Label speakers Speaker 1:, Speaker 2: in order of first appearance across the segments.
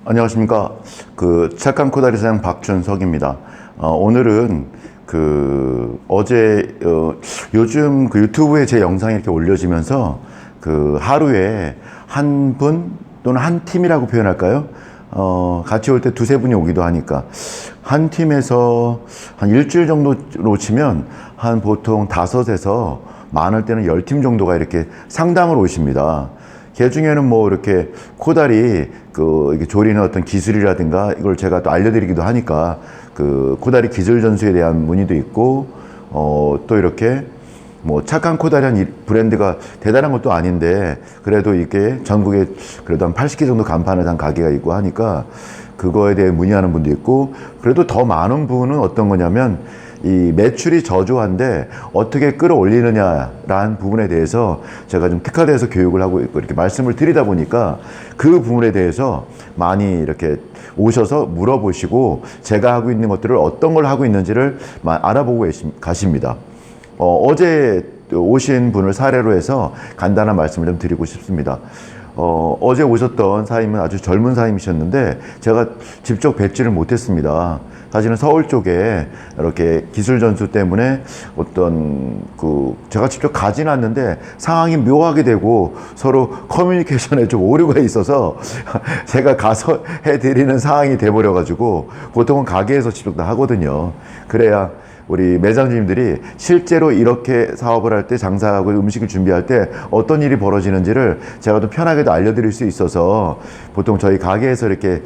Speaker 1: 안녕하십니까. 착한 코다리 사장 박준석입니다. 오늘은 어제, 요즘 유튜브에 제 영상이 이렇게 올려지면서 하루에 한 분 또는 한 팀이라고 표현할까요? 같이 올 때 두세 분이 오기도 하니까. 한 팀에서 한 일주일 정도로 치면 한 보통 5에서 많을 때는 10팀 정도가 이렇게 상담을 오십니다. 그 중에는 뭐 이렇게 코다리 이게 조리는 어떤 기술이라든가 이걸 제가 또 알려드리기도 하니까 코다리 기술 전수에 대한 문의도 있고 또 이렇게 뭐 착한 코다리한 브랜드가 대단한 것도 아닌데 그래도 이게 전국에 그래도 한 80개 정도 간판을 단 가게가 있고 하니까 그거에 대해 문의하는 분도 있고, 그래도 더 많은 부분은 어떤 거냐면 이 매출이 저조한데 어떻게 끌어올리느냐라는 부분에 대해서 제가 좀 특화돼서 교육을 하고 있고 이렇게 말씀을 드리다 보니까 그 부분에 대해서 많이 이렇게 오셔서 물어보시고 제가 하고 있는 것들을 어떤 걸 하고 있는지를 알아보고 가십니다. 어제 오신 분을 사례로 해서 간단한 말씀을 좀 드리고 싶습니다. 어제 오셨던 사임은 아주 젊은 사임이셨는데 제가 직접 뵙지를 못했습니다. 사실은 서울 쪽에 이렇게 기술 전수 때문에 제가 직접 가진 않는데 상황이 묘하게 되고 서로 커뮤니케이션에 좀 오류가 있어서 제가 가서 해드리는 상황이 돼버려가지고 보통은 가게에서 직접 다 하거든요. 그래야 우리 매장주님들이 실제로 이렇게 사업을 할 때, 장사하고 음식을 준비할 때 어떤 일이 벌어지는지를 제가 좀 편하게도 알려드릴 수 있어서 보통 저희 가게에서 이렇게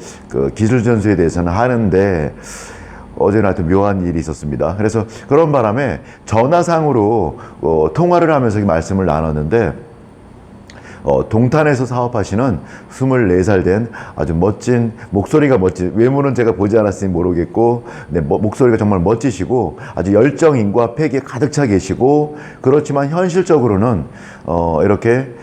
Speaker 1: 기술 전수에 대해서는 하는데 어제는 하여튼 묘한 일이 있었습니다. 그래서 그런 바람에 전화상으로 통화를 하면서 말씀을 나눴는데 동탄에서 사업하시는 24살 된 아주 멋진, 목소리가 멋진, 외모는 제가 보지 않았으니 모르겠고, 네, 목소리가 정말 멋지시고, 아주 열정인과 패기에 가득 차 계시고, 그렇지만 현실적으로는, 이렇게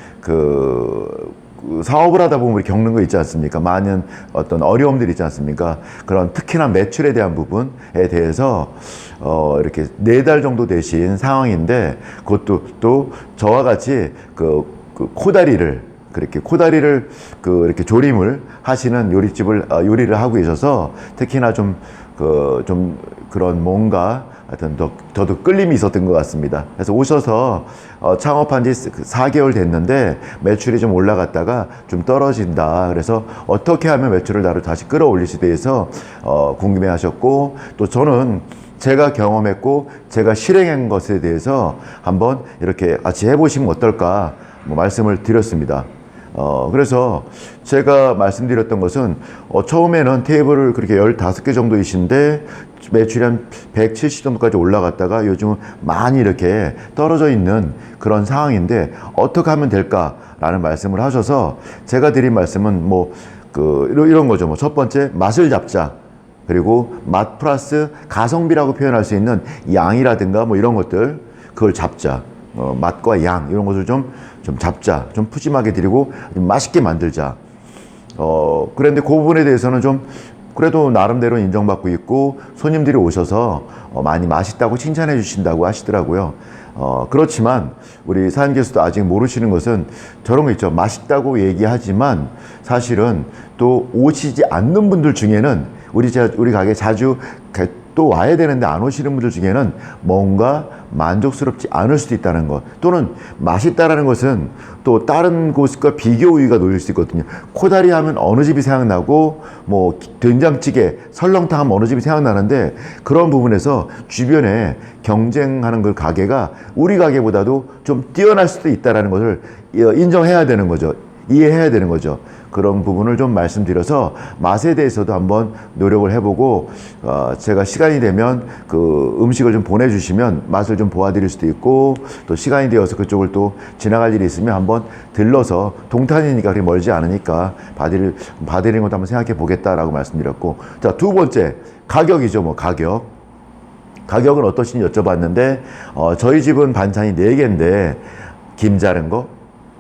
Speaker 1: 사업을 하다 보면 우리 겪는 거 있지 않습니까? 많은 어떤 어려움들이 있지 않습니까? 그런 특히나 매출에 대한 부분에 대해서, 이렇게 4달 정도 되신 상황인데, 그것도 또 저와 같이 코다리를 이렇게 조림을 하시는 요리집을 요리를 하고 계셔서 특히나 좀 그런 뭔가 하여튼 저도 끌림이 있었던 것 같습니다. 그래서 오셔서 창업한 지 4개월 됐는데 매출이 좀 올라갔다가 좀 떨어진다. 그래서 어떻게 하면 매출을 다시 끌어올릴 수 있어서 궁금해 하셨고, 또 저는 제가 경험했고 제가 실행한 것에 대해서 한번 이렇게 같이 해보시면 어떨까 말씀을 드렸습니다. 그래서 제가 말씀드렸던 것은 처음에는 테이블을 그렇게 15개 정도이신데 매출이 한 170 정도까지 올라갔다가 요즘은 많이 이렇게 떨어져 있는 그런 상황인데 어떻게 하면 될까라는 말씀을 하셔서 제가 드린 말씀은 이런 거죠. 첫 번째, 맛을 잡자. 그리고 맛 플러스 가성비라고 표현할 수 있는 양이라든가 이런 것들, 그걸 잡자. 맛과 양 이런 것을 좀 잡자, 좀 푸짐하게 드리고 좀 맛있게 만들자. 그런데 그 부분에 대해서는 좀 그래도 나름대로 인정받고 있고 손님들이 오셔서 많이 맛있다고 칭찬해 주신다고 하시더라고요. 그렇지만 우리 사장님께서도 아직 모르시는 것은 저런 거 있죠. 맛있다고 얘기하지만 사실은 또 오시지 않는 분들 중에는 우리 가게 자주 또 와야 되는데 안 오시는 분들 중에는 뭔가 만족스럽지 않을 수도 있다는 것, 또는 맛있다라는 것은 또 다른 곳과 비교 우위가 놓일 수 있거든요. 코다리 하면 어느 집이 생각나고 된장찌개, 설렁탕 하면 어느 집이 생각나는데 그런 부분에서 주변에 경쟁하는 그 가게가 우리 가게보다도 좀 뛰어날 수도 있다는 것을 인정해야 되는 거죠. 이해해야 되는 거죠. 그런 부분을 좀 말씀드려서 맛에 대해서도 한번 노력을 해보고 제가 시간이 되면 음식을 좀 보내주시면 맛을 좀 보아드릴 수도 있고, 또 시간이 되어서 그쪽을 또 지나갈 일이 있으면 한번 들러서, 동탄이니까 그렇게 멀지 않으니까 봐드리는 것도 한번 생각해 보겠다라고 말씀드렸고, 자, 두 번째 가격이죠. 가격은 어떠신지 여쭤봤는데 저희 집은 반찬이 4개인데 김 자른 거,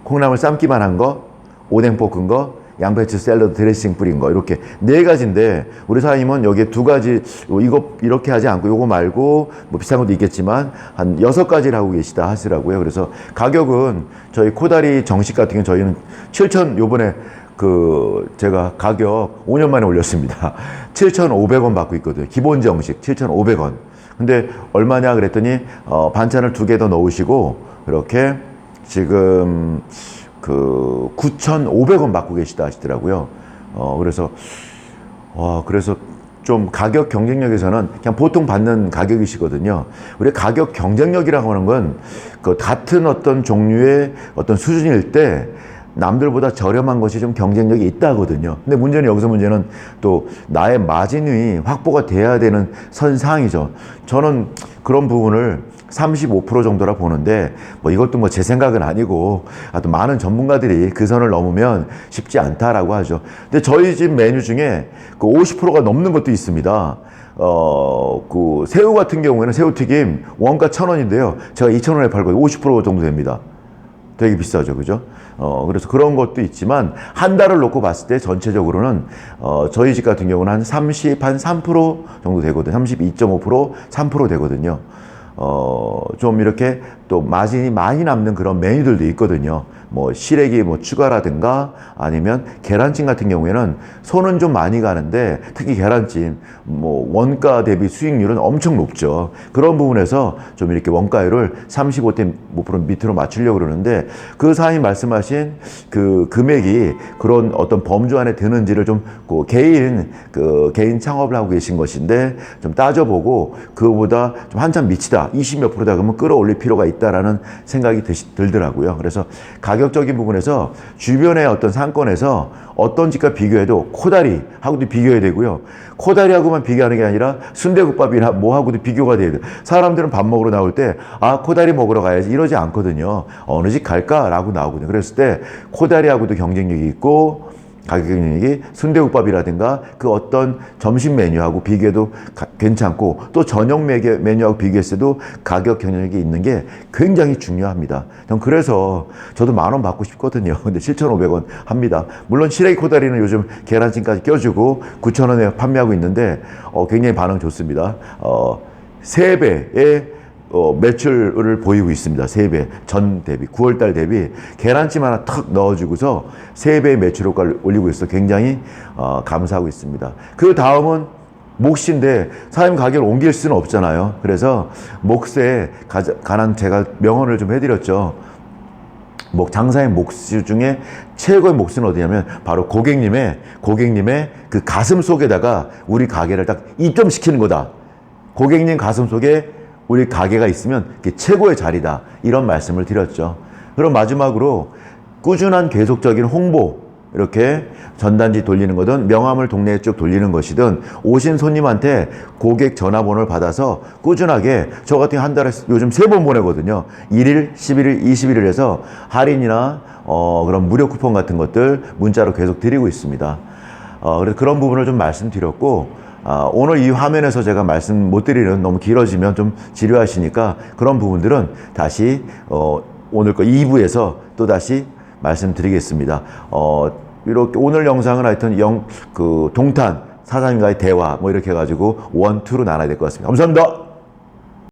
Speaker 1: 콩나물 삶기만 한 거, 오뎅 볶은 거, 양배추 샐러드 드레싱 뿌린 거, 이렇게 4가지인데 우리 사장님은 여기에 2가지, 이거 이렇게 하지 않고 이거 말고 비싼 것도 있겠지만 한 6가지를 하고 계시다 하시더라고요. 그래서 가격은 저희 코다리 정식 같은 경우는 저희는 7,000, 요번에 제가 가격 5년 만에 올렸습니다. 7,500원 받고 있거든요. 기본 정식 7,500원. 근데 얼마냐 그랬더니 반찬을 2개 더 넣으시고 이렇게 지금 9,500원 받고 계시다 하시더라고요. 그래서 좀 가격 경쟁력에서는 그냥 보통 받는 가격이시거든요. 우리 가격 경쟁력이라고 하는 건 그 같은 어떤 종류의 어떤 수준일 때 남들보다 저렴한 것이 좀 경쟁력이 있다거든요. 근데 문제는 또 나의 마진이 확보가 돼야 되는 선상이죠. 저는 그런 부분을 35% 정도라 보는데 이것도 제 생각은 아니고 또 많은 전문가들이 그 선을 넘으면 쉽지 않다라고 하죠. 근데 저희 집 메뉴 중에 50%가 넘는 것도 있습니다. 새우 같은 경우에는 새우튀김 원가 1,000원인데요. 제가 2,000원에 팔거든요. 50% 정도 됩니다. 되게 비싸죠. 그죠? 그래서 그런 것도 있지만 한 달을 놓고 봤을 때 전체적으로는 저희 집 같은 경우는 한 3% 정도 되거든요. 32.5%, 3% 되거든요. 좀 이렇게 또 마진이 많이 남는 그런 메뉴들도 있거든요. 시래기 추가라든가 아니면 계란찜 같은 경우에는 손은 좀 많이 가는데 특히 계란찜 원가 대비 수익률은 엄청 높죠. 그런 부분에서 좀 이렇게 원가율을 35.5% 밑으로 맞추려고 그러는데 그 사장님 말씀하신 그 금액이 그런 어떤 범주 안에 드는지를 좀 개인 창업을 하고 계신 것인데 좀 따져보고 그거보다 좀 한참 미치다 20몇 %다 그러면 끌어올릴 필요가 있다라는 생각이 들더라고요. 그래서 가격적인 부분에서 주변의 어떤 상권에서 어떤 집과 비교해도 코다리하고도 비교해야 되고요. 코다리하고만 비교하는 게 아니라 순대국밥이나 뭐하고도 비교가 돼야 돼요. 사람들은 밥 먹으러 나올 때 코다리 먹으러 가야지 이러지 않거든요. 어느 집 갈까라고 나오거든요. 그랬을 때 코다리하고도 경쟁력이 있고 가격 경쟁력이 순대국밥이라든가 그 어떤 점심 메뉴하고 비교해도 괜찮고 또 저녁 메뉴하고 비교했을 때도 가격 경쟁력이 있는 게 굉장히 중요합니다. 그래서 저도 10,000원 받고 싶거든요. 근데 7,500원 합니다. 물론 시래기 코다리는 요즘 계란찜까지 껴주고 9,000원에 판매하고 있는데 굉장히 반응 좋습니다. 3배의 매출을 보이고 있습니다. 3배 전 대비 9월달 대비 계란찜 하나 턱 넣어주고서 3배의 매출 효과를 올리고 있어서 굉장히 감사하고 있습니다. 그 다음은 몫인데 사장님 가게를 옮길 수는 없잖아요. 그래서 몫에 관한 제가 명언을 좀 해드렸죠. 장사의 몫 중에 최고의 몫은 어디냐면 바로 고객님의 그 가슴 속에다가 우리 가게를 딱 입점시키는 거다. 고객님 가슴 속에 우리 가게가 있으면 그게 최고의 자리다. 이런 말씀을 드렸죠. 그럼 마지막으로 꾸준한 계속적인 홍보, 이렇게 전단지 돌리는 거든 명함을 동네에 쭉 돌리는 것이든 오신 손님한테 고객 전화번호를 받아서 꾸준하게 저 같은 한 달에 요즘 3번 보내거든요. 1일, 11일, 21일 해서 할인이나 그런 무료 쿠폰 같은 것들 문자로 계속 드리고 있습니다. 그래서 그런 부분을 좀 말씀드렸고 오늘 이 화면에서 제가 말씀 못 드리는 너무 길어지면 좀 지루하시니까 그런 부분들은 다시 오늘 거 2부에서 또 다시 말씀드리겠습니다. 이렇게 오늘 영상은 하여튼 동탄 사장님과의 대화 이렇게 해가지고 1, 2로 나눠야 될 것 같습니다. 감사합니다.